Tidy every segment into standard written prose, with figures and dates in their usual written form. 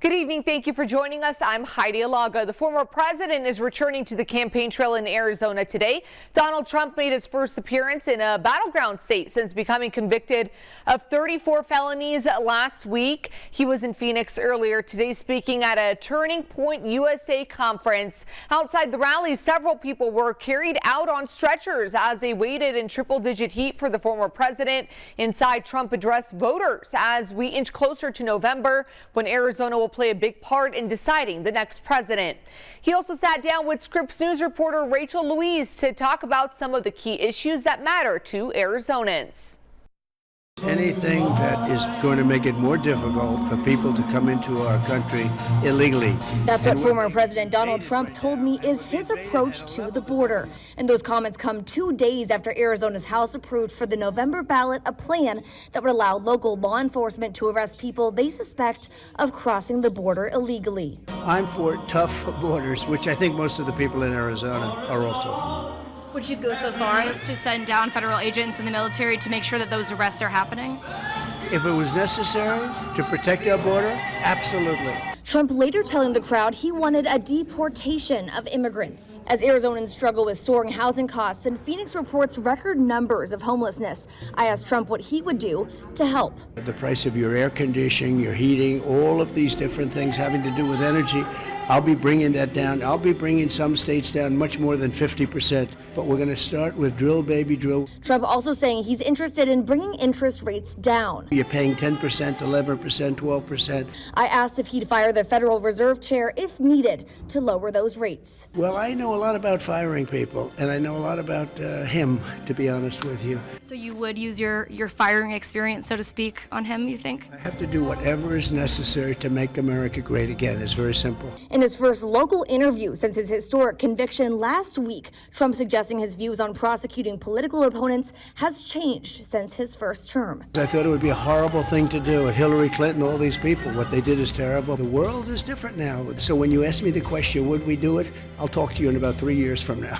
Good evening. Thank you for joining us. I'm Heidi Alaga. The former president is returning to the campaign trail in Arizona today. Donald Trump made his first appearance in a battleground state since becoming convicted of 34 felonies last week. He was in Phoenix earlier today speaking at a Turning Point USA conference. Outside the rally, several people were carried out on stretchers as they waited in triple-digit heat for the former president. Inside, Trump addressed voters as we inch closer to November, when Arizona will play a big part in deciding the next president. He also sat down with Scripps News reporter Rachel Louise to talk about some of the key issues that matter to Arizonans. Anything that is going to make it more difficult for people to come into our country illegally. That's what former President Donald Trump told me is his approach to the border. And those comments come 2 days after Arizona's House approved for the November ballot a plan that would allow local law enforcement to arrest people they suspect of crossing the border illegally. I'm for tough borders, which I think most of the people in Arizona are also for. Would you go so far as to send down federal agents in the military to make sure that those arrests are happening? If it was necessary to protect our border, absolutely. Trump later telling the crowd he wanted a deportation of immigrants. As Arizonans struggle with soaring housing costs and Phoenix reports record numbers of homelessness, I asked Trump what he would do to help. The price of your air conditioning, your heating, all of these different things having to do with energy, I'll be bringing that down. I'll be bringing some states down much more than 50%, but we're going to start with drill, baby, drill. Trump also saying he's interested in bringing interest rates down. You're paying 10%, 11%, 12%. I asked if he'd fire the Federal Reserve Chair if needed to lower those rates. Well, I know a lot about firing people, and I know a lot about him, to be honest with you. So you would use your firing experience, so to speak, on him, you think? I have to do whatever is necessary to make America great again. It's very simple. In his first local interview since his historic conviction last week, Trump suggesting his views on prosecuting political opponents has changed since his first term. I thought it would be a horrible thing to do. Hillary Clinton, all these people, what they did is terrible. The world is different now. So when you ask me the question, would we do it? I'll talk to you in about 3 years from now.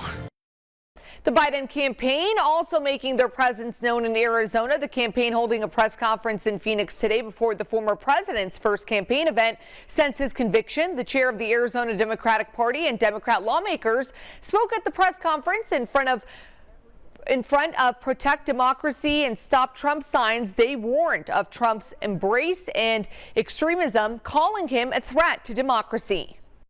The Biden campaign also making their presence known in Arizona. The campaign holding a press conference in Phoenix today before the former president's first campaign event since his conviction. The chair of the Arizona Democratic Party and Democrat lawmakers spoke at the press conference in front of Protect Democracy and Stop Trump signs. They warned of Trump's embrace and extremism, calling him a threat to democracy.